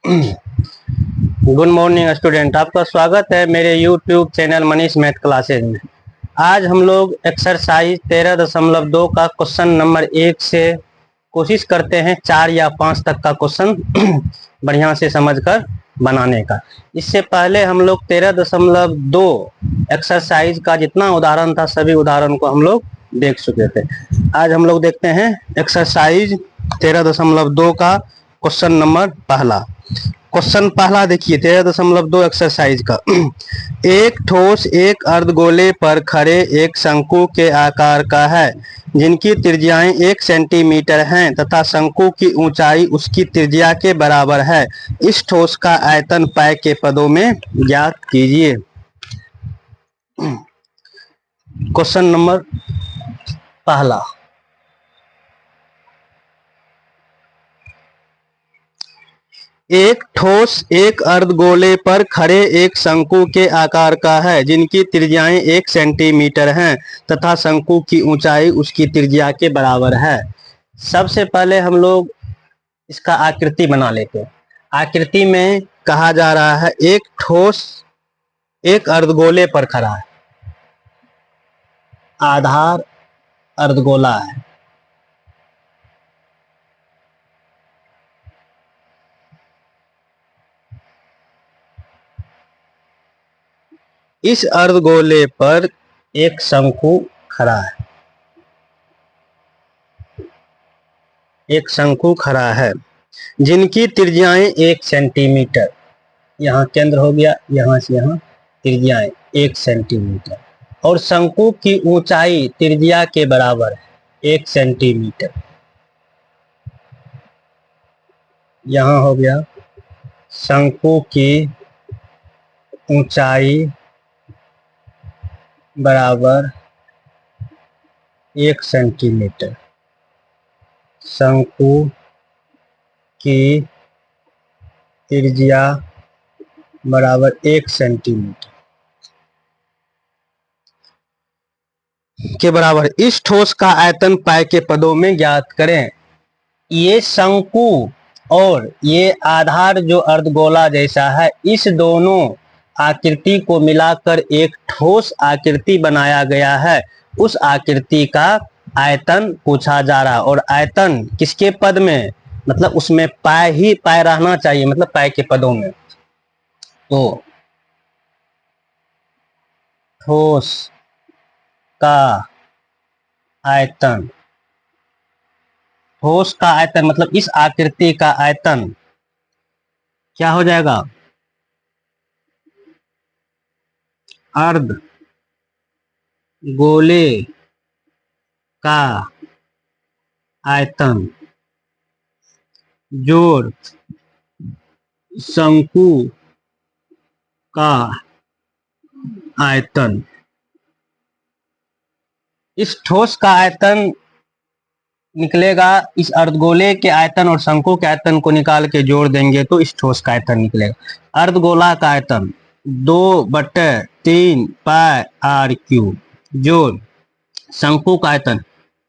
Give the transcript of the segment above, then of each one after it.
Good morning student, आपका स्वागत है मेरे YouTube channel Manish math classes में। आज हम लोग एक्सरसाइज 13.2 का क्वेश्चन नंबर 1 से कोशिश करते हैं 4 या 5 तक का क्वेश्चन बढ़िया से समझकर बनाने का। इससे पहले हम लोग 13.2 एक्सरसाइज का जितना उदाहरण था सभी उदाहरण को हम लोग देख चुके थे। आज हम लोग देखते हैं एक्सरसाइज 13.2 का क्वेश्चन नंबर पहला। क्वेश्चन पहला देखिए 13.2 एक्सरसाइज का। एक ठोस एक अर्धगोले पर खड़े एक शंकु के आकार का है जिनकी त्रिज्याएं 1 सेंटीमीटर हैं तथा शंकु की ऊंचाई उसकी त्रिज्या के बराबर है। इस ठोस का आयतन पाई के पदों में ज्ञात कीजिए। क्वेश्चन नंबर पहला, एक ठोस एक अर्धगोले पर खड़े एक शंकु के आकार का है जिनकी त्रिज्याएं 1 सेंटीमीटर हैं तथा शंकु की ऊंचाई उसकी त्रिज्या के बराबर है। सबसे पहले हम लोग इसका आकृति बना लेते हैं। आकृति में कहा जा रहा है एक ठोस एक अर्धगोले पर खड़ा है, आधार अर्धगोला है। इस अर्धगोले पर एक शंकु खड़ा है, एक शंकु खड़ा है जिनकी त्रिज्याएं 1 सेंटीमीटर, यहाँ केंद्र हो गया, यहाँ से यहाँ त्रिज्याएं 1 सेंटीमीटर और शंकु की ऊंचाई त्रिज्या के बराबर है 1 सेंटीमीटर। यहाँ हो गया शंकु की ऊंचाई बराबर 1 सेंटीमीटर, शंकु की त्रिज्या बराबर 1 सेंटीमीटर के बराबर। इस ठोस का आयतन पाई के पदों में ज्ञात करें। ये शंकु और ये आधार जो अर्धगोला जैसा है, इस दोनों आकृति को मिलाकर एक ठोस आकृति बनाया गया है। उस आकृति का आयतन पूछा जा रहा है और आयतन किसके पद में, मतलब उसमें पाई ही पाई रहना चाहिए, मतलब पाई के पदों में। तो ठोस का आयतन, ठोस का आयतन मतलब इस आकृति का आयतन क्या हो जाएगा, अर्ध गोले का आयतन जोड़ शंकु का आयतन। इस ठोस का आयतन निकलेगा, इस अर्धगोले के आयतन और शंकु के आयतन को निकाल के जोड़ देंगे तो इस ठोस का आयतन निकलेगा। अर्धगोला का आयतन 2/3 पाई आर क्यूब जोड़ शंकु का आयतन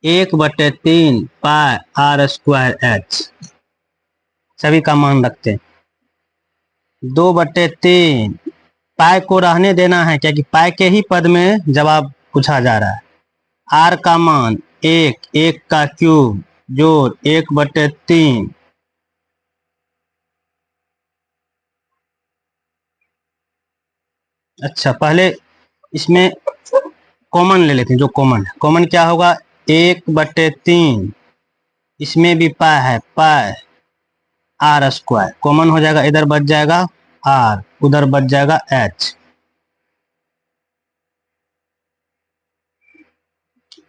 1/3 पाई आर स्क्वायर एच। सभी का मान रखते हैं। 2/3 पाई को रहने देना है क्योंकि पाई के ही पद में जवाब पूछा जा रहा है। आर का मान 1 का क्यूब जोड़ 1/3 अच्छा, पहले इसमें कॉमन ले लेते हैं। जो कॉमन है, कॉमन क्या होगा 1/3, इसमें भी पाई है, पाई आर स्क्वायर कॉमन हो जाएगा, इधर बच जाएगा आर, उधर बच जाएगा एच।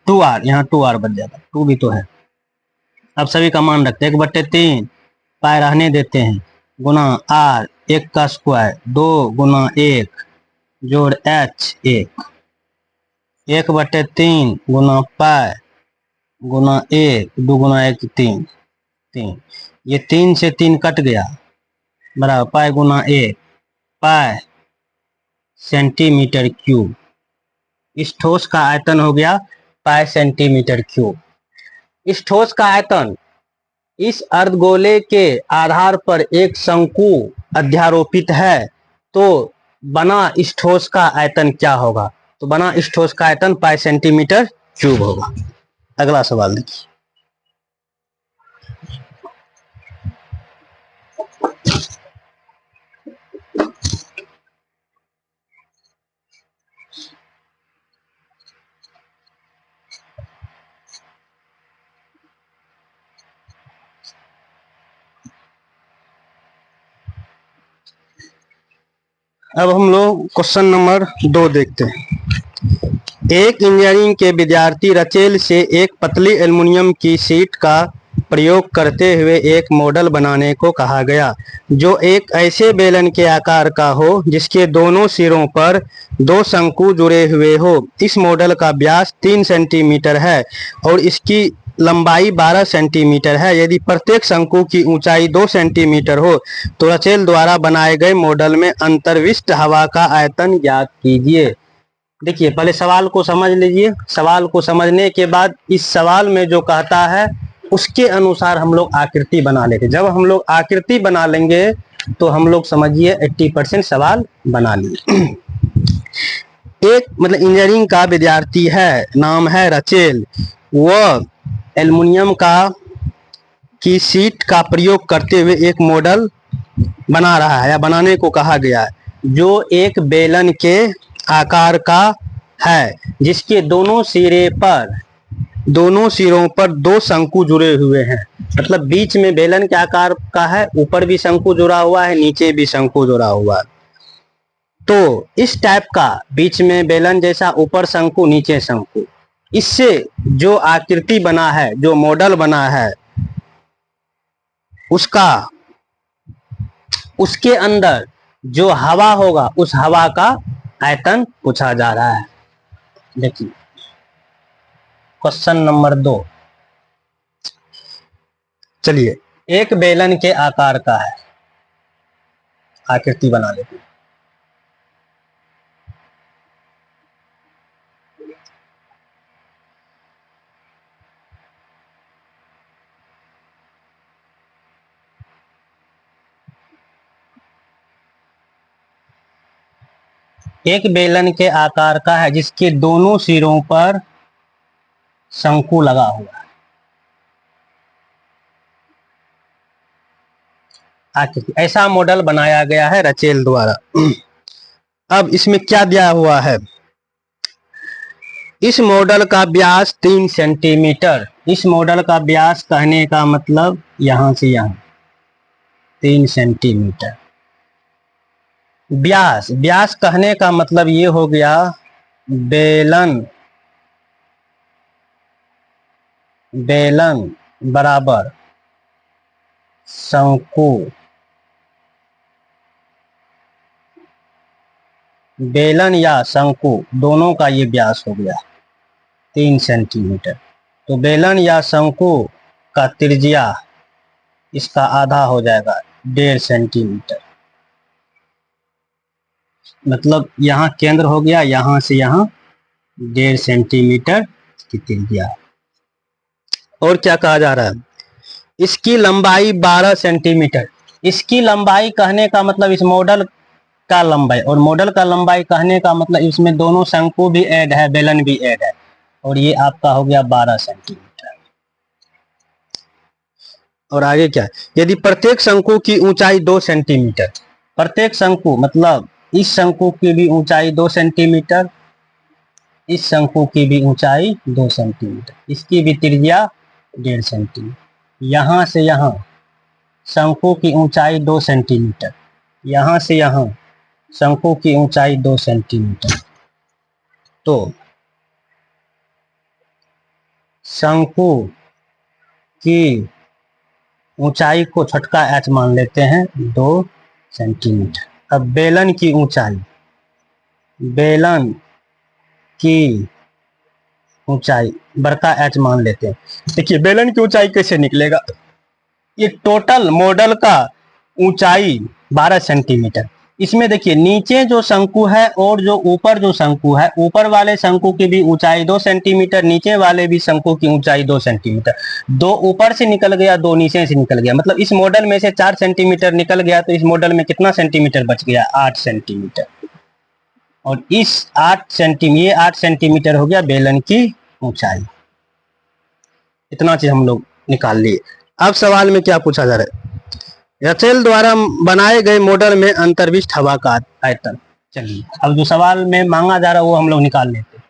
2r, यहाँ 2r बच जाएगा, 2 भी तो है। अब सभी का मान रखते हैं। 1/3 पाई रहने देते हैं गुना आर 1 का स्क्वायर 2 गुना 1 जोड़ एच 1/3 गुना पाई गुना 1 2 गुना 1 3, ये 3 से 3 कट गया बराबर पाई गुना 1 पाई सेंटीमीटर क्यूब। इस ठोस का आयतन हो गया पाई सेंटीमीटर क्यूब। इस ठोस का आयतन इस अर्धगोले के आधार पर एक शंकु अध्यारोपित है, तो बना इस ठोस का आयतन क्या होगा? तो बना इस ठोस का आयतन पाई सेंटीमीटर क्यूब होगा। अगला सवाल देखिए। अब हम लोग क्वेश्चन नंबर 2 देखते हैं। एक इंजीनियरिंग के विद्यार्थी रचेल से एक पतली एल्युमिनियम की शीट का प्रयोग करते हुए एक मॉडल बनाने को कहा गया, जो एक ऐसे बेलन के आकार का हो जिसके दोनों सिरों पर 2 शंकु जुड़े हुए हो। इस मॉडल का व्यास 3 सेंटीमीटर है और इसकी लंबाई 12 सेंटीमीटर है। यदि प्रत्येक शंकु की ऊंचाई 2 सेंटीमीटर हो तो रचेल द्वारा बनाए गए मॉडल में अंतर्विष्ट हवा का आयतन ज्ञात कीजिए। देखिए, पहले सवाल को समझ लीजिए। सवाल को समझने के बाद इस सवाल में जो कहता है उसके अनुसार हम लोग आकृति बना लेते। जब हम लोग आकृति बना लेंगे तो हम लोग समझिए 80% सवाल बना लिए। एक मतलब इंजीनियरिंग का विद्यार्थी है, नाम है रचेल। वह एल्युमिनियम की शीट का प्रयोग करते हुए एक मॉडल बना रहा है या बनाने को कहा गया है, जो एक बेलन के आकार का है जिसके दोनों सिरों पर 2 शंकु जुड़े हुए हैं। मतलब बीच में बेलन के आकार का है, ऊपर भी शंकु जुड़ा हुआ है, नीचे भी शंकु जुड़ा हुआ है। तो इस टाइप का बीच में बेलन जैसा, ऊपर शंकु नीचे शंकु, इससे जो आकृति बना है, जो मॉडल बना है, उसके अंदर जो हवा होगा उस हवा का आयतन पूछा जा रहा है। देखिए क्वेश्चन नंबर 2। चलिए, एक बेलन के आकार का है, आकृति बना लेते हैं। एक बेलन के आकार का है जिसके दोनों सिरों पर शंकु लगा हुआ है। आकृति ऐसा मॉडल बनाया गया है रचेल द्वारा। अब इसमें क्या दिया हुआ है? इस मॉडल का व्यास 3 सेंटीमीटर। इस मॉडल का व्यास कहने का मतलब यहां से यहां 3 सेंटीमीटर। व्यास कहने का मतलब ये हो गया बेलन बराबर शंकु। बेलन या शंकु दोनों का ये व्यास हो गया 3 सेंटीमीटर। तो बेलन या शंकु का त्रिज्या इसका आधा हो जाएगा 1.5 सेंटीमीटर। मतलब यहाँ केंद्र हो गया, यहाँ से यहाँ 1.5 सेंटीमीटर की त्रिज्या। और क्या कहा जा रहा है? इसकी लंबाई 12 सेंटीमीटर। इसकी लंबाई कहने का मतलब इस मॉडल का लंबाई, और मॉडल का लंबाई कहने का मतलब इसमें दोनों शंकु भी ऐड है, बेलन भी ऐड है, और ये आपका हो गया 12 सेंटीमीटर। और आगे क्या है? यदि प्रत्येक शंकु की ऊंचाई 2 सेंटीमीटर, प्रत्येक शंकु मतलब इस शंकु की भी ऊंचाई 2 सेंटीमीटर, इस शंकु की भी ऊंचाई 2 सेंटीमीटर, इसकी भी त्रिज्या 1.5 सेंटीमीटर। यहां से यहां शंकु की ऊंचाई 2 सेंटीमीटर, यहां से यहां शंकु की ऊंचाई 2 सेंटीमीटर। तो शंकु की ऊंचाई को छोटका h मान लेते हैं 2 सेंटीमीटर। अब बेलन की ऊंचाई बड़का h मान लेते हैं। देखिए बेलन की ऊंचाई कैसे निकलेगा? ये टोटल मॉडल का ऊंचाई 12 सेंटीमीटर, इसमें देखिए नीचे जो शंकु है और जो ऊपर जो शंकु है, ऊपर वाले शंकु की भी ऊंचाई 2 सेंटीमीटर, नीचे वाले भी शंकु की ऊंचाई 2 सेंटीमीटर। दो ऊपर से निकल गया, दो नीचे से निकल गया, मतलब इस मॉडल में से 4 सेंटीमीटर निकल गया, तो इस मॉडल में कितना सेंटीमीटर बच गया? 8 सेंटीमीटर। और इस 8 सेंटीमीटर हो गया बेलन की ऊंचाई। इतना चीज हम लोग निकाल लिए। अब सवाल में क्या पूछा जा रहा है? रसेल द्वारा बनाए गए मॉडल में अंतर्विष्ट हवा का आयतन। चलिए अब जो सवाल में मांगा जा रहा है वो हम लोग निकाल लेते हैं।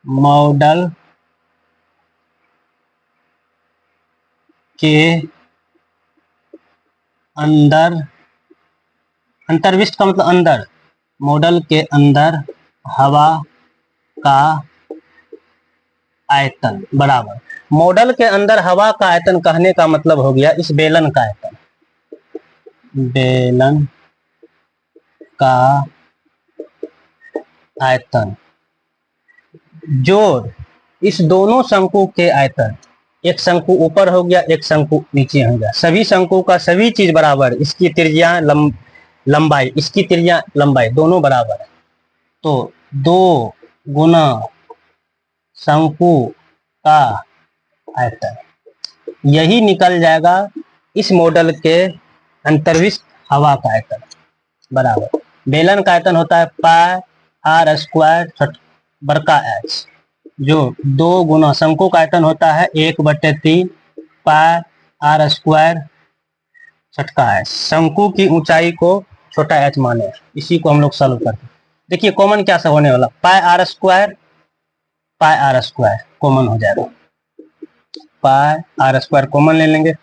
मॉडल के अंदर, अंतर्विष्ट का मतलब अंदर, मॉडल के अंदर हवा का आयतन बराबर, मॉडल के अंदर हवा का आयतन कहने का मतलब हो गया इस बेलन का आयतन, बेलन का आयतन जोड़ इस दोनों शंकु के आयतन। एक शंकु ऊपर हो गया, एक शंकु नीचे हो गया, सभी शंकु का सभी चीज बराबर, इसकी त्रिज्या लंबाई, इसकी त्रिज्या लंबाई दोनों बराबर है, तो 2 गुना शंकु का आयतन, यही निकल जाएगा इस मॉडल के अंतर्विष्ट हवा का आयतन बराबर। बेलन का आयतन होता है पाई आर स्क्वायर बड़का एच, जो 2 गुना शंकु का आयतन होता है 1/3 पाई आर स्क्वायर छठका एच। शंकु की ऊंचाई को छोटा एच माने, इसी को हम लोग सॉल्व करते हैं। देखिए कॉमन क्या सब होने वाला, पाई आर स्क्वायर कॉमन हो जाएगा, पाई आर स्क्वायर कॉमन ले लेंगे,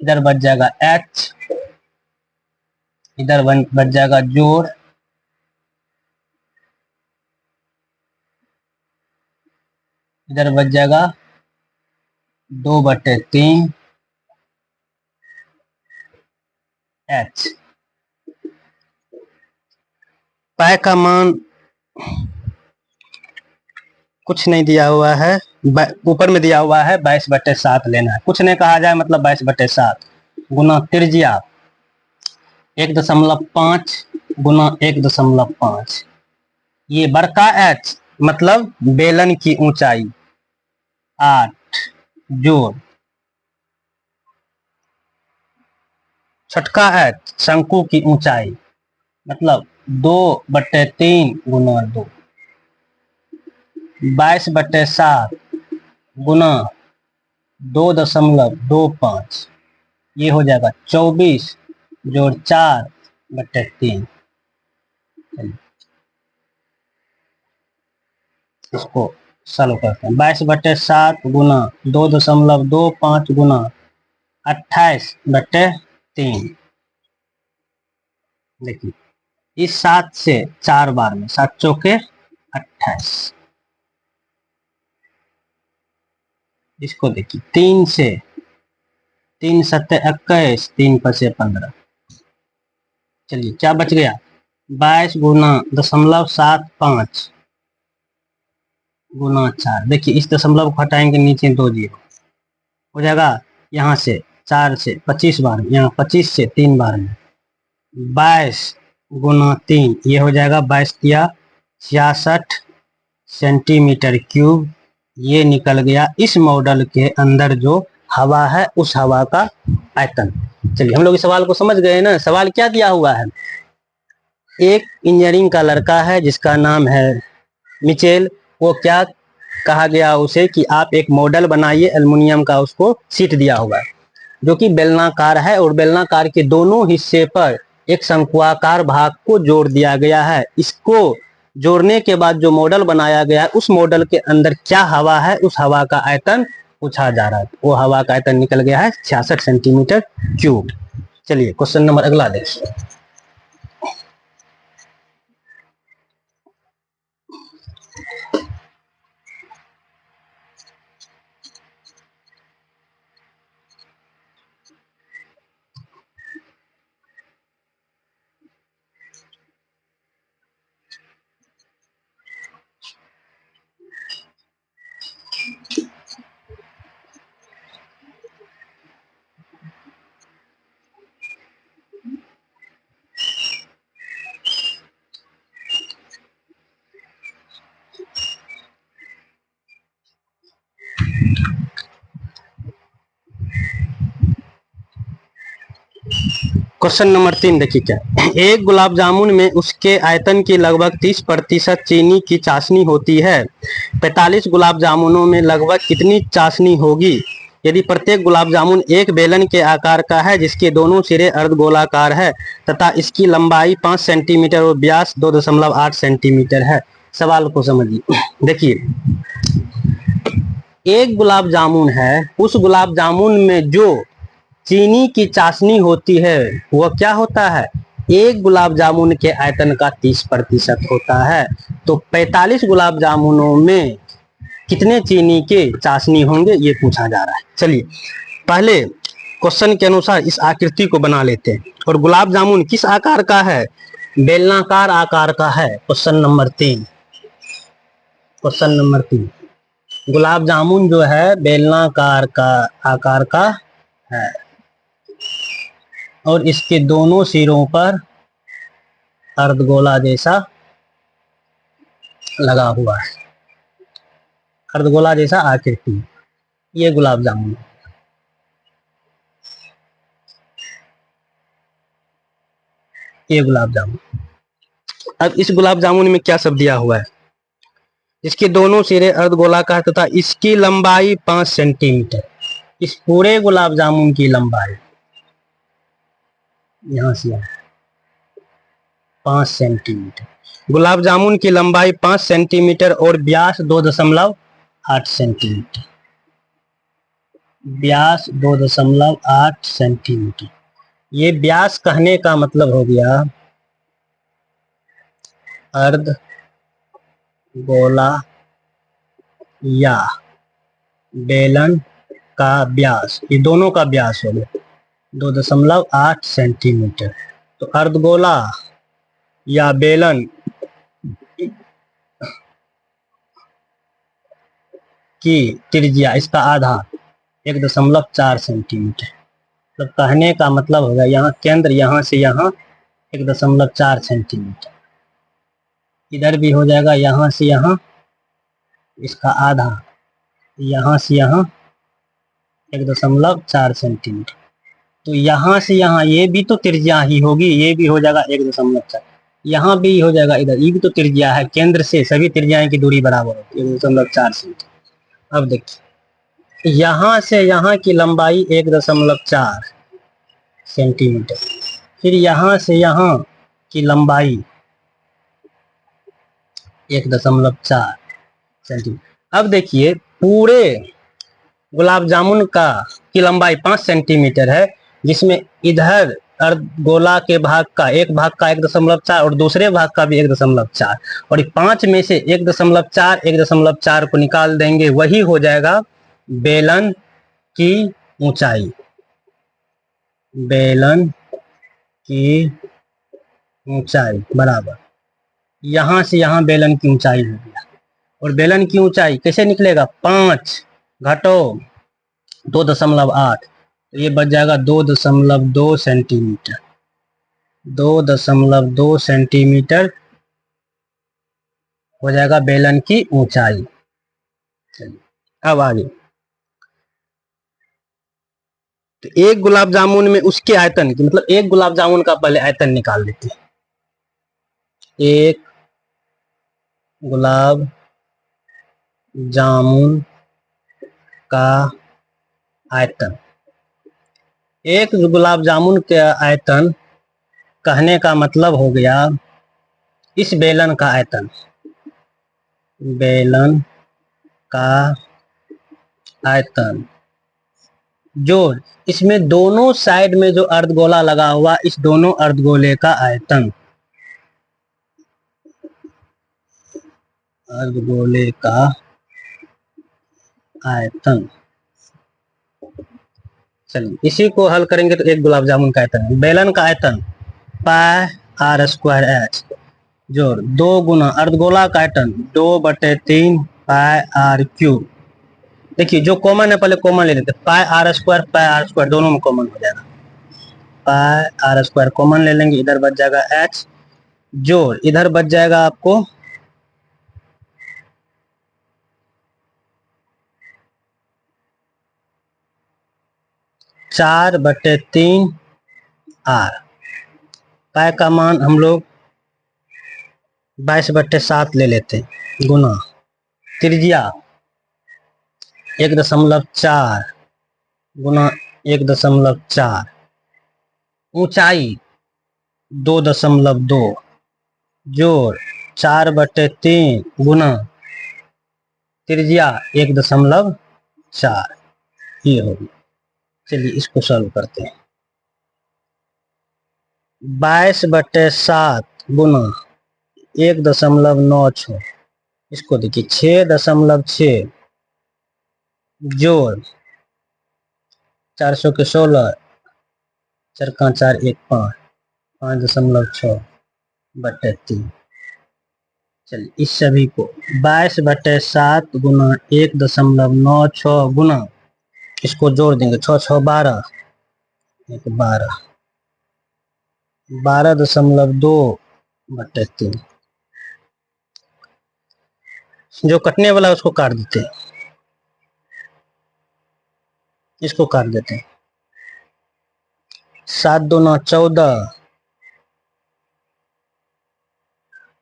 इधर बच जाएगा एच, इधर बच जाएगा जोड़, इधर बच जाएगा 2/3 एच। पाई का मान कुछ नहीं दिया हुआ है, ऊपर में दिया हुआ है 22/7 लेना है, कुछ नहीं कहा जाए मतलब 22/7 गुना त्रिज्या 1.5 गुना 1.5, ये बड़का एच मतलब बेलन की ऊंचाई 8 जोड़ छठका एच शंकु की ऊंचाई मतलब 2/3 गुना 2, 22/7 गुना 2.25, ये हो जाएगा 24 जोड़ 4/3। इसको सॉल्व करते हैं, 22/7 गुना 2.25 गुना 28/3। देखिए इस 7 से 4 बार में 7 चौके 28, इसको देखिए 3 से 3 7 21, 3 5 15, चलिए क्या बच गया 22 गुना 0.75 गुना 4। देखिए इस दशमलव को हटाएंगे नीचे 2 जीरो हो जाएगा, यहाँ से 4 से 25 बार, यहाँ 25 से 3 बार में 22 गुना 3, ये हो जाएगा 22 या 66 सेंटीमीटर क्यूब। ये निकल गया इस मॉडल के अंदर जो हवा है उस हवा का आयतन। चलिए हम लोग इस सवाल को समझ गए ना। सवाल क्या दिया हुआ है, एक इंजीनियरिंग का लड़का है जिसका नाम है मिचेल, वो क्या कहा गया उसे कि आप एक मॉडल बनाइए एल्युमिनियम का, उसको सीट दिया हुआ है जो कि बेलनाकार है और बेलनाकार के दोनों हिस्से पर एक शंक्वाकार भाग को जोड़ दिया गया है। इसको जोड़ने के बाद जो मॉडल बनाया गया है उस मॉडल के अंदर क्या हवा है, उस हवा का आयतन पूछा जा रहा है। वो हवा का आयतन निकल गया है 66 सेंटीमीटर क्यूब। चलिए क्वेश्चन नंबर अगला देखिए। क्वेश्चन नंबर 3 देखिए क्या है। एक गुलाब जामुन में उसके आयतन की लगभग 30% चीनी की चाशनी होती है। 45 गुलाब जामुनों में लगभग कितनी चाशनी होगी यदि प्रत्येक गुलाब जामुन एक बेलन के आकार का है जिसके दोनों सिरे अर्धगोलाकार है तथा इसकी लंबाई 5 सेंटीमीटर और व्यास 2.8 सेंटीमीटर है। सवाल को समझिए। देखिए, एक गुलाब जामुन है, उस गुलाब जामुन में जो चीनी की चाशनी होती है वह क्या होता है, एक गुलाब जामुन के आयतन का 30% होता है। तो 45 गुलाब जामुनों में कितने चीनी के चाशनी होंगे ये पूछा जा रहा है। चलिए पहले क्वेश्चन के अनुसार इस आकृति को बना लेते हैं। और गुलाब जामुन किस आकार का है, बेलनाकार आकार का है। Question number 3, question number 3, gulab jamun जो है बेलनाकार का आकार का है और इसके दोनों सिरों पर अर्धगोला जैसा लगा हुआ है, अर्धगोला जैसा आकृति, ये गुलाब जामुन। ये गुलाब जामुन। अब इस गुलाब जामुन में क्या सब दिया हुआ है, इसके दोनों सिरे अर्धगोलाकार तथा इसकी लंबाई 5 सेंटीमीटर। इस पूरे गुलाब जामुन की लंबाई यहां से यहाँ 5 सेंटीमीटर। गुलाब जामुन की लंबाई 5 सेंटीमीटर और व्यास 2.8 सेंटीमीटर। व्यास 2.8 सेंटीमीटर। ये व्यास कहने का मतलब हो गया अर्ध गोला या बेलन का व्यास, ये दोनों का व्यास हो गया 2.8 सेंटीमीटर। तो अर्धगोला या बेलन की त्रिज्या, इसका आधार 1.4 सेंटीमीटर। तो कहने का मतलब होगा यहाँ केंद्र यहाँ से यहाँ 1.4 सेंटीमीटर, इधर भी हो जाएगा यहाँ से यहाँ इसका आधा, यहाँ से यहाँ 1.4 सेंटीमीटर। तो यहाँ से यहाँ ये भी तो त्रिज्या ही होगी, ये भी हो जाएगा 1.4, यहाँ भी हो जाएगा, इधर ये भी तो त्रिज्या है, केंद्र से सभी त्रिज्याएं की दूरी बराबर होती है 1.4 सेंटीमीटर। अब देखिए यहाँ से यहाँ की लंबाई 1.4 सेंटीमीटर, फिर यहाँ से यहाँ की लंबाई 1.4 सेंटीमीटर। अब देखिए पूरे गुलाब जामुन की लंबाई 5 सेंटीमीटर है, जिसमें इधर अर्धगोला के भाग का एक भाग का 1.4 और दूसरे भाग का भी 1.4, और 5 में से 1.4 को निकाल देंगे, वही हो जाएगा बेलन की ऊंचाई। बेलन की ऊंचाई बराबर यहां से यहां बेलन की ऊंचाई हो गया। और बेलन की ऊंचाई कैसे निकलेगा, 5 घटो 2.8, तो ये बच जाएगा 2.2 सेंटीमीटर। 2.2 सेंटीमीटर हो जाएगा बेलन की ऊंचाई। अब आगे, तो एक गुलाब जामुन में उसके आयतन की, मतलब एक गुलाब जामुन का पहले आयतन निकाल लेते हैं। एक गुलाब जामुन का आयतन, एक गुलाब जामुन के आयतन कहने का मतलब हो गया इस बेलन का आयतन, बेलन का आयतन जो इसमें दोनों साइड में जो अर्धगोला लगा हुआ, इस दोनों अर्धगोले का आयतन, अर्धगोले का आयतन। चलिए इसी को हल करेंगे तो एक गुलाब जामुन का आयतन, बेलन का आयतन पाई आर स्क्वायर एच जोड़ 2 गुना अर्धगोला का आयतन 2/3 पाई आर क्यूब। देखिए जो कॉमन है पहले कॉमन ले लेते, पाई आर स्क्वायर दोनों में कॉमन हो जाएगा, पाई आर स्क्वायर कॉमन ले लेंगे, इधर बच जाएगा एच जोड़ इधर बच जाएगा आपको 4/3 आर। पाई का मान हम लोग 22/7 ले लेते हैं, गुना त्रिज्या 1.4 गुना 1.4, ऊंचाई 2.2 जोड़ 4/3 गुना त्रिज्या 1.4, ये होगी। चलिए इसको सॉल्व करते हैं। 22/7 गुना 1.96, इसको देखिए 6.6 जोड़ 400 के 16, 4 का 4 1 5, 5.6/3। चलिए इस सभी को 22/7 गुना 1.96 गुना, इसको जोड़ देंगे 6 6 12, 12, 12.2/3। जो कटने वाला है उसको काट देते हैं, इसको काट देते हैं। 7 दूना 14,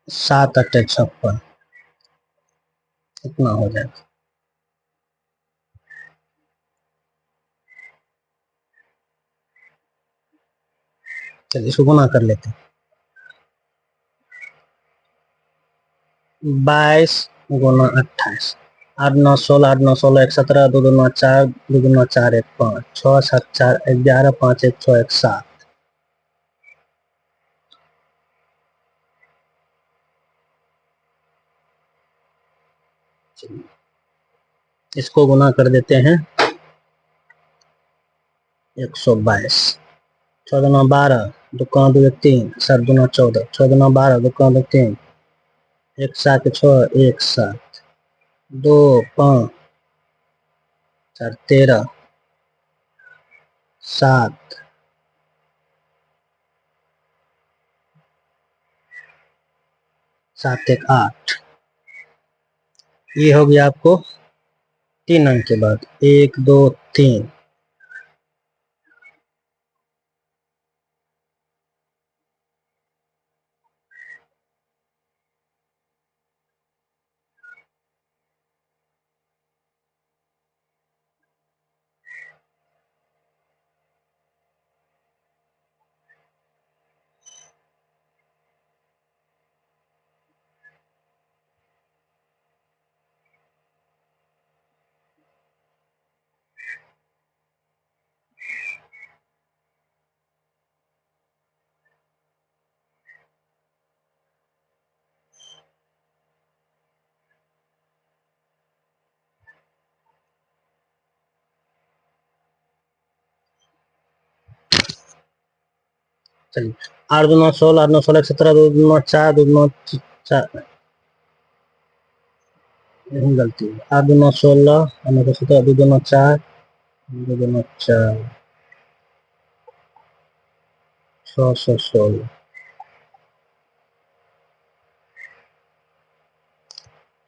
7 8 56, इतना हो जाएगा। चलिए इसको गुना कर लेते हैं। 22 गुना 28, 8 9 16, 8 9 16 1 17, 2 दूना 4, 2 दूना 4 1 5, 6 7 4 11, 5 1 6 1 7। इसको गुना कर देते हैं 122, 6 दूना 12, 2 का 2 1 3, 7 दूना 14, 6 दूना 12, 2 का 2 3, 1 7 6 1 7, 2 5 4 13, 7 7 1 8। ये हो गया आपको 3 अंक के बाद 1 2 3। चलिए 8 दूना 16, 8 9 16 17, 2 दूना 4, 2 दूना 4, यही गलती है। 8 दूना 16, 8 9 17, 2 दूना 4, 2 दूना 4, 616,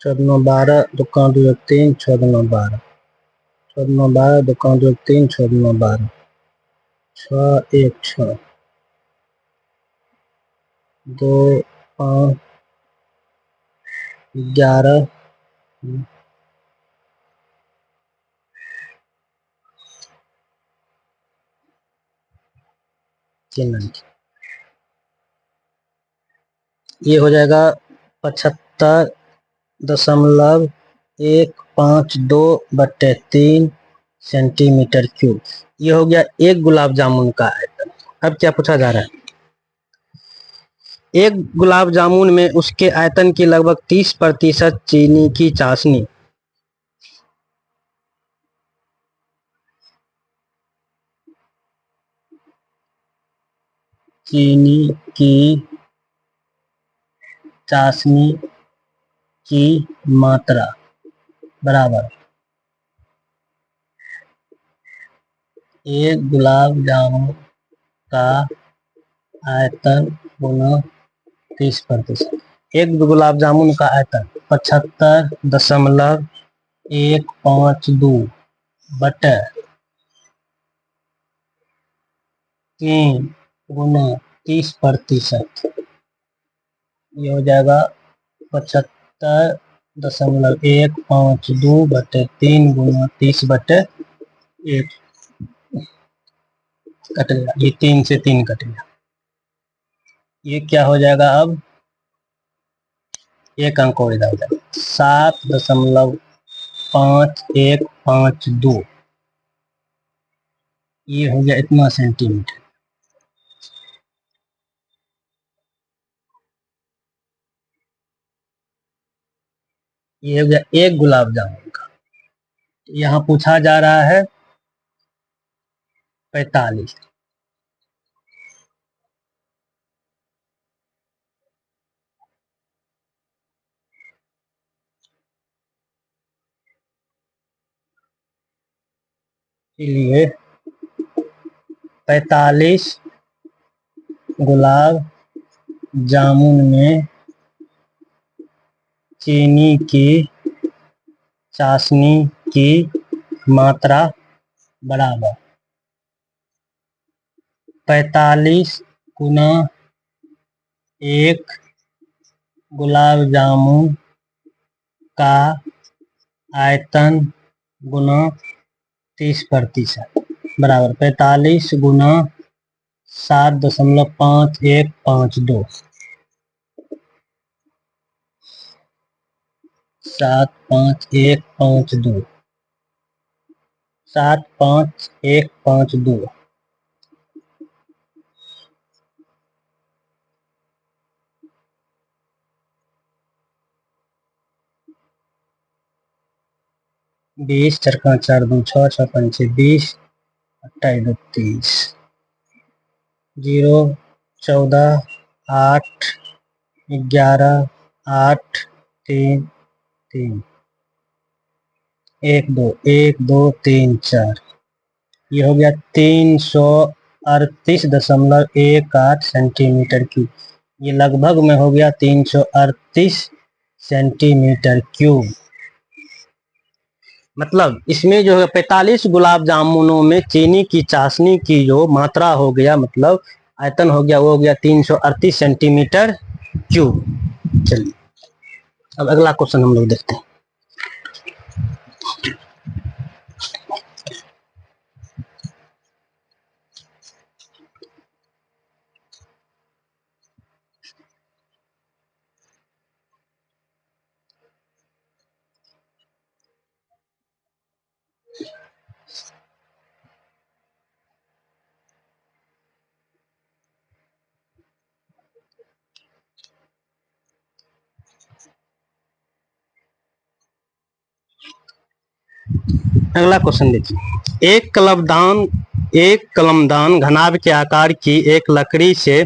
6 दूना 12, 2 का 2 1 3, 6 दूना 12, 6 दूना 12, 2 का 2 1 3, 6 दूना 12, 6 1 6, 2 5 11, 3 अंक। ये हो जाएगा 75.152/3 सेंटीमीटर क्यूब। ये हो गया एक गुलाब जामुन का आयतन। अब क्या पूछा जा रहा है, एक गुलाब जामुन में उसके आयतन की लगभग 30% चीनी की चाशनी चीनी की चाशनी की मात्रा बराबर एक गुलाब जामुन का आयतन गुना 30%। एक गुलाब जामुन का आयतन 75.152 बटे 3 गुना 30%, ये हो जाएगा 75.152/3 गुना 30/1, कट गया, ये 3 से 3 कट गया। ये क्या हो जाएगा, अब एक अंक और इधर हो जाएगा, 7.5152, ये हो गया इतना सेंटीमीटर। ये हो गया एक गुलाब जामुन का। यहाँ पूछा जा रहा है 45। इसलिए 45 गुलाब जामुन में चीनी की चाशनी की मात्रा बराबर 45 गुना एक गुलाब जामुन का आयतन गुना 30% बराबर 45 गुना 7.5152, 75152, 75152। बीस, चरका 4 2 6, 6 5 6 20, 28 2 30, 0 14 8 11 8 3 3, 1 2 1 2 3 4, ये हो गया 338.18 सेंटीमीटर क्यूब। ये लगभग में हो गया 338 सेंटीमीटर क्यूब। मतलब इसमें जो है 45 गुलाब जामुनों में चीनी की चाशनी की जो मात्रा हो गया, मतलब आयतन हो गया, वो हो गया 338 सेंटीमीटर क्यूब। चलिए अब अगला क्वेश्चन हम लोग देखते हैं। अगला क्वेश्चन देखिए। एक कलमदान घनाभ के आकार की एक लकड़ी से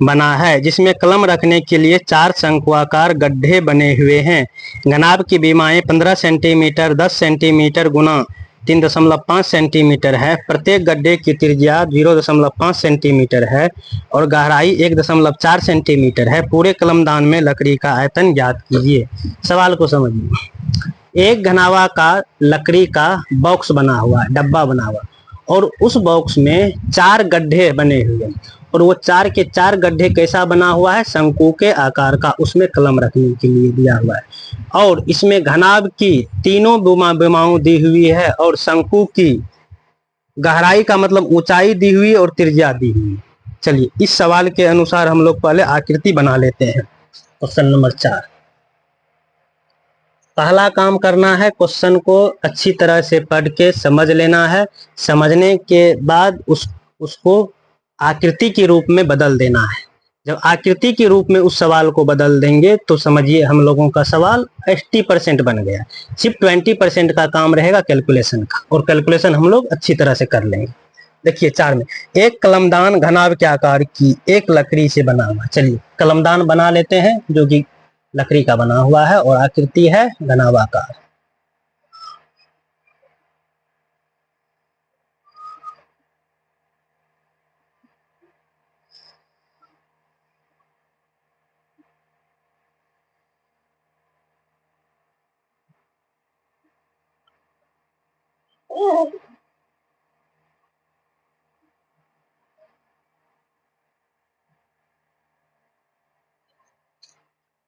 बना है, जिसमें कलम रखने के लिए 4 शंक्वाकार गड्ढे बने हुए हैं। घनाभ की बीमाएं 15 सेंटीमीटर 10 सेंटीमीटर गुना 3.5 सेंटीमीटर है। प्रत्येक गड्ढे की त्रिज्या 0.5 सेंटीमीटर है और गहराई 1.4 सेंटीमीटर है। पूरे कलमदान में लकड़ी का आयतन ज्ञात कीजिए। सवाल को समझिए। एक घनावाकार लकड़ी का बॉक्स बना हुआ है, डब्बा बना हुआ, और उस बॉक्स में 4 गड्ढे बने हुए हैं, और वो 4 के 4 गड्ढे कैसा बना हुआ है, शंकु के आकार का, उसमें कलम रखने के लिए दिया हुआ है। और इसमें घनाभ की तीनों विमाओं दी हुई है और शंकु की गहराई का मतलब ऊंचाई दी हुई और त्रिज्या दी हुई। चलिए इस सवाल के अनुसार हम लोग पहले आकृति बना लेते हैं। Question number 4। पहला काम करना है, क्वेश्चन को अच्छी तरह से पढ़ के समझ लेना है। समझने के बाद उसको आकृति के रूप में बदल देना है। जब आकृति के रूप में उस सवाल को बदल देंगे तो समझिए हम लोगों का सवाल 80% बन गया। सिर्फ 20% का काम रहेगा कैलकुलेशन का, और कैलकुलेशन हम लोग अच्छी तरह से कर लेंगे। देखिए 4 में, एक कलमदान घनाभ के आकार की एक लकड़ी से बना हुआ। चलिए कलमदान बना लेते हैं, जो कि लकड़ी का बना हुआ है और आकृति है घनाभाकार।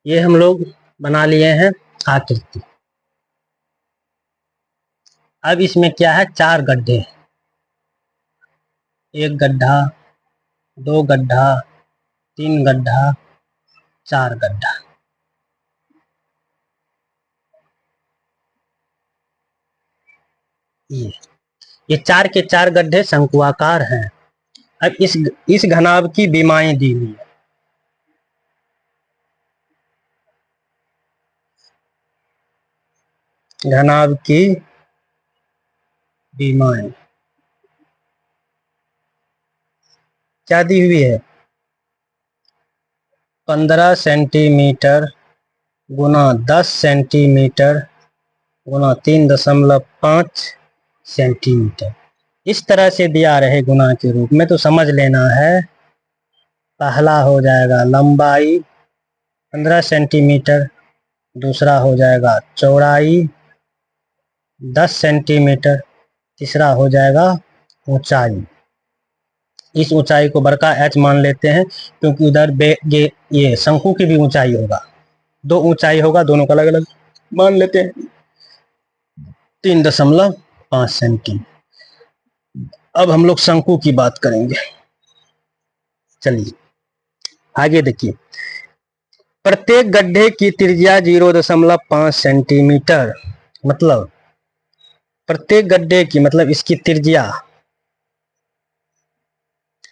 ये हम लोग बना लिए हैं आकृति। अब इसमें क्या है, 4 गड्ढे, एक गड्ढा, 2 गड्ढा, 3 गड्ढा, 4 गड्ढा। ये 4 के 4 गड्ढे शंकुआकार हैं। अब इस घनाभ की बीमाएं दी हुई है। घनाभ की बीमाएं क्या दी हुई है, 15 सेंटीमीटर गुना 10 सेंटीमीटर गुना 3.5 सेंटीमीटर। इस तरह से दिया रहे गुना के रूप में तो समझ लेना है। पहला हो जाएगा लंबाई 15 सेंटीमीटर, दूसरा हो जाएगा चौड़ाई 10 सेंटीमीटर, तीसरा हो जाएगा ऊंचाई। इस ऊंचाई को बड़का एच मान लेते हैं क्योंकि उधर ये शंकु की भी ऊंचाई होगा, 2 ऊंचाई होगा, दोनों का अलग अलग मान लेते हैं 3.5 सेंटीमीटर। अब हम लोग शंकु की बात करेंगे। चलिए आगे देखिए, प्रत्येक गड्ढे की त्रिज्या 0.5 सेंटीमीटर, मतलब प्रत्येक गड्ढे की मतलब इसकी त्रिज्या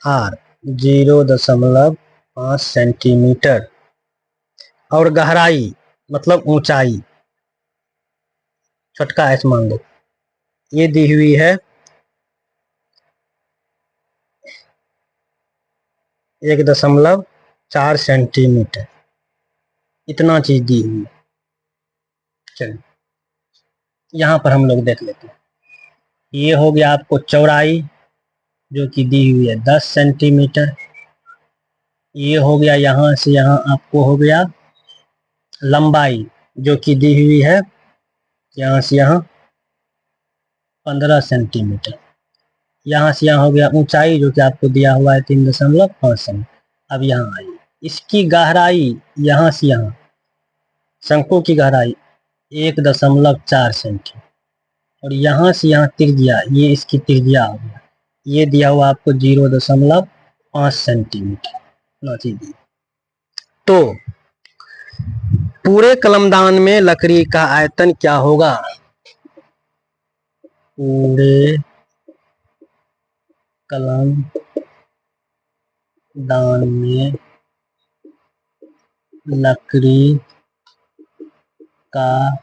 r 0.5 सेंटीमीटर और गहराई मतलब ऊंचाई छोटका एच मान लो, ये दी हुई है 1.4 सेंटीमीटर। इतना चीज दी हुई है। चलिए यहाँ पर हम लोग देख लेते हैं। ये हो गया आपको चौड़ाई जो कि दी हुई है 10 सेंटीमीटर। ये हो गया यहाँ से यहाँ आपको हो गया लंबाई जो कि दी हुई है यहाँ से यहाँ 15 सेंटीमीटर। यहाँ से यहाँ हो गया ऊंचाई जो कि आपको दिया हुआ है 3.5 सेंटीमीटर। अब यहाँ आइए, इसकी गहराई यहाँ से यहाँ शंकु की गहराई 1.4 सेंटीमीटर और यहाँ से यहाँ त्रिज्या, ये इसकी त्रिज्या हो गया, ये दिया हुआ आपको 0.5 सेंटीमीटर। तो पूरे कलमदान में लकड़ी का आयतन क्या होगा, पूरे कलमदान में लकड़ी का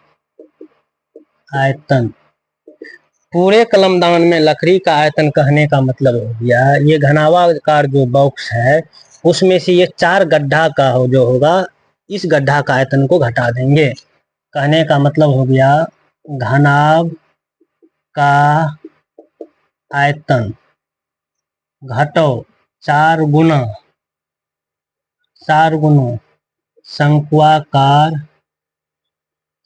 आयतन, पूरे कलमदान में लकड़ी का आयतन कहने का मतलब हो गया ये घनाभाकार जो बॉक्स है उसमें से ये 4 गड्ढा का हो जो होगा, इस गड्ढा का आयतन को घटा देंगे। कहने का मतलब हो गया घनाभ का आयतन घटो 4 गुना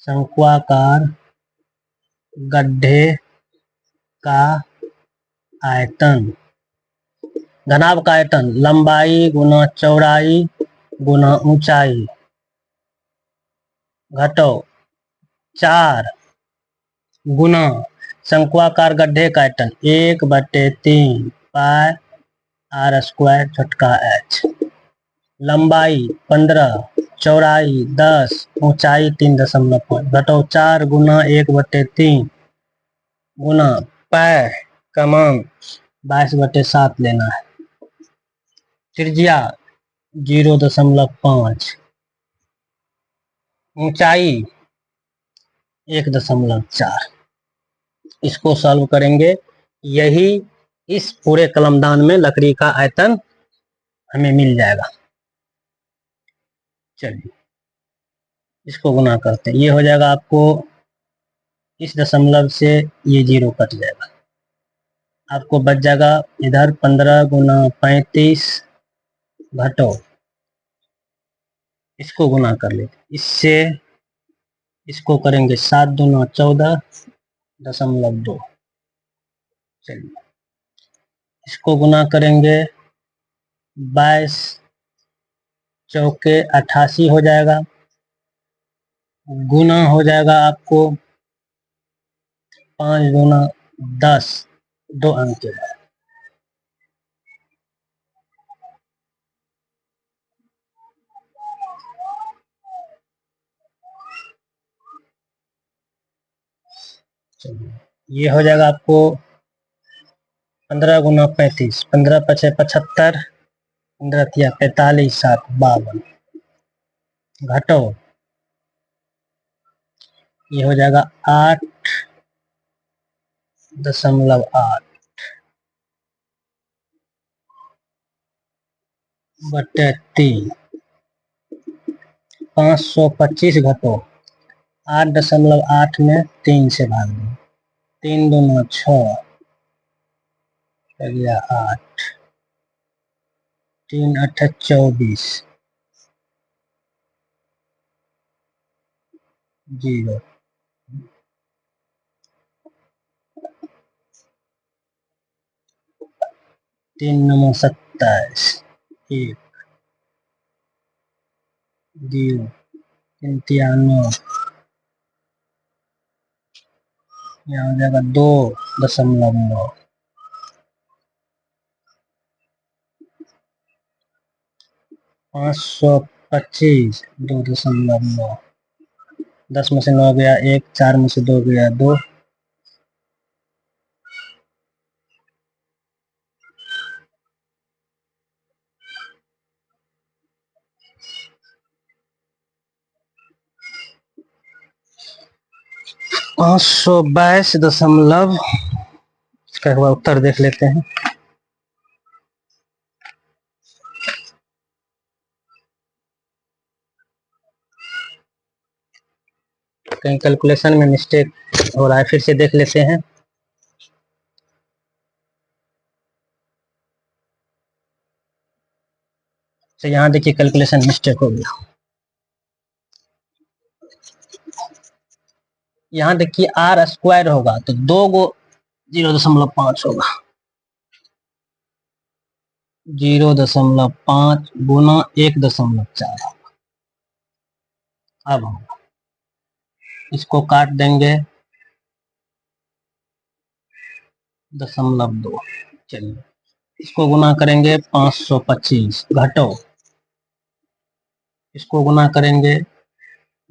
शंक्वाकार गड्ढे का आयतन। घनाभ का आयतन लंबाई गुना चौड़ाई गुना ऊंचाई घटो 4 गुना शंक्वाकार गड्ढे का आयतन 1/3 पाई r स्क्वायर छोटका h। लंबाई 15, चौड़ाई 10, ऊंचाई 3.5 घटो 4 गुना 1/3 गुना पाई का मान 22/7 लेना है। त्रिज्या 0.5, ऊंचाई 1.4। इसको सॉल्व करेंगे, यही इस पूरे कलमदान में लकड़ी का आयतन हमें मिल जाएगा। चलिए इसको गुना करते हैं, ये हो जाएगा आपको इस दशमलव से ये 0 कट जाएगा, आपको बच जाएगा इधर 15 गुना 35 घटो, इसको गुना कर लेते, इससे इसको करेंगे 7 दूना 14.2। चलिए इसको गुना करेंगे 22 चौके 88 हो जाएगा, गुना हो जाएगा आपको 5 गुना 10, 2 अंक के बाद। ये हो जाएगा आपको 15 गुना 35, 15 पचे 75, 15 तिया 45, 7 52, घटो ये हो जाएगा 8.8 बटे 3, 525 घटो 8.8 में 3 से भाग दो, 3 दूना 6, 8, 3 8 24, 0, 3 9 27, 1, 0, 3 तिया 9, यहाँ हो जाएगा 2.9, 525, 2.9, 10 में से 9 गया 1, 4 में से 2 गया 2, $522.। इसका एक बार उत्तर देख लेते हैं। कहीं कैलकुलेशन में मिस्टेक हो रहा है, फिर से देख लेते हैं। तो यहाँ देखिए कैलकुलेशन मिस्टेक हो गया। यहाँ देखिए आर स्क्वायर होगा तो 2 गो 0.5 होगा, 0.5 गुना 1.4। अब हम इसको काट देंगे 0.2। चलिए इसको गुना करेंगे 525, घटो इसको गुना करेंगे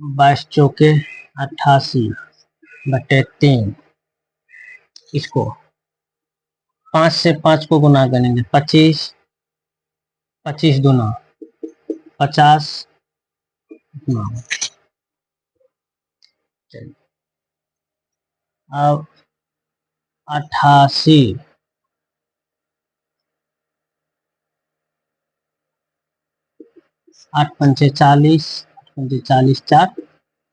22 चौके 88 बटे 3, इसको 5 से 5 को गुना करेंगे 25, 25 दूना 50, अब 88, 8 पंचे 40, 40 4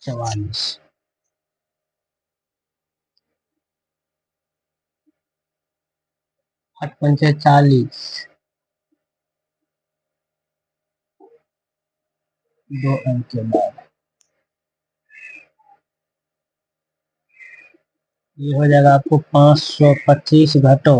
44, 8 पंचे 40, 2 अंक के बाद ये हो जाएगा आपको 525 घटो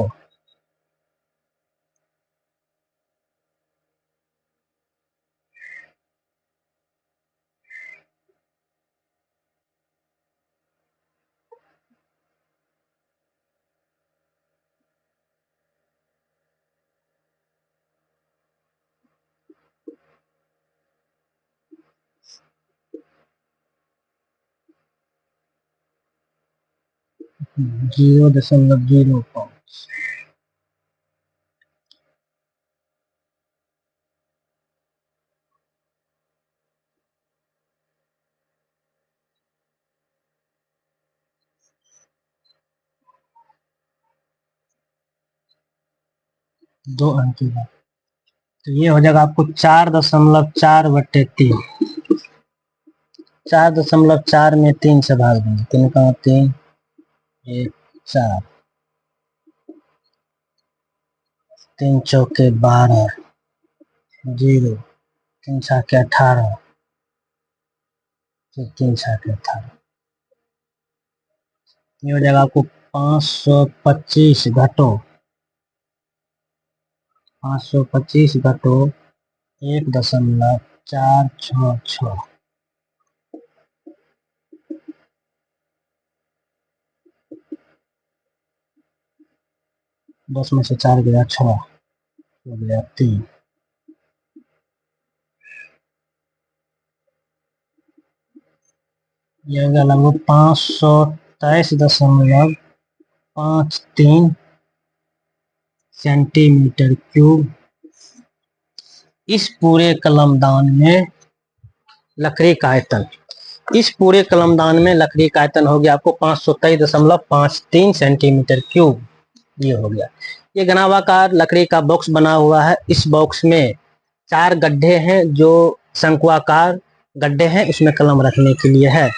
0.05। दो अंक के बाद तो ये हो जाएगा आपको 4.4 बटे 3, 4.4 में 3 से भाग देंगे, 3 का 3, 1 4, 3 चौके 12, 0, 3 छाके 18, 3 छाके 18। ये हो जाएगा आपको 525 घटो 525 घटो 1.466, 10 में से 4 गया 6, हो गया 3। यह होगा लगभग 523.53 सेंटीमीटर क्यूब। इस पूरे कलमदान में लकड़ी का आयतन, इस पूरे कलमदान में लकड़ी का आयतन हो गया आपको 523.53 सेंटीमीटर क्यूब। ये हो गया। ये घनाभाकार लकड़ी का बॉक्स बना हुआ है। इस बॉक्स में 4 गड्ढे हैं जो शंकुआकार गड्ढे हैं, इसमें कलम रखने के लिए है।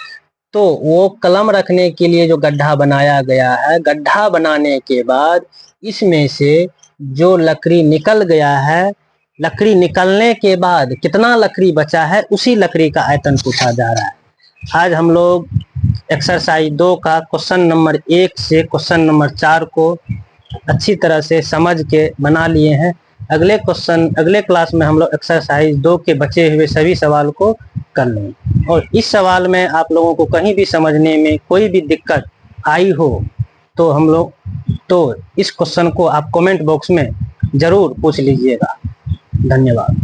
तो वो कलम रखने के लिए जो गड्ढा बनाया गया है, गड्ढा बनाने के बाद इसमें से जो लकड़ी निकल गया है, लकड़ी निकलने के बाद कितना लकड़ी बचा है, उसी लकड़ी का आयतन पूछा जा रहा है। आज हम लोग एक्सरसाइज 2 का क्वेश्चन नंबर 1 से क्वेश्चन नंबर 4 को अच्छी तरह से समझ के बना लिए हैं। अगले क्लास में हम लोग एक्सरसाइज 2 के बचे हुए सभी सवाल को कर लेंगे। और इस सवाल में आप लोगों को कहीं भी समझने में कोई भी दिक्कत आई हो तो इस क्वेश्चन को आप कमेंट बॉक्स में जरूर पूछ लीजिएगा। धन्यवाद।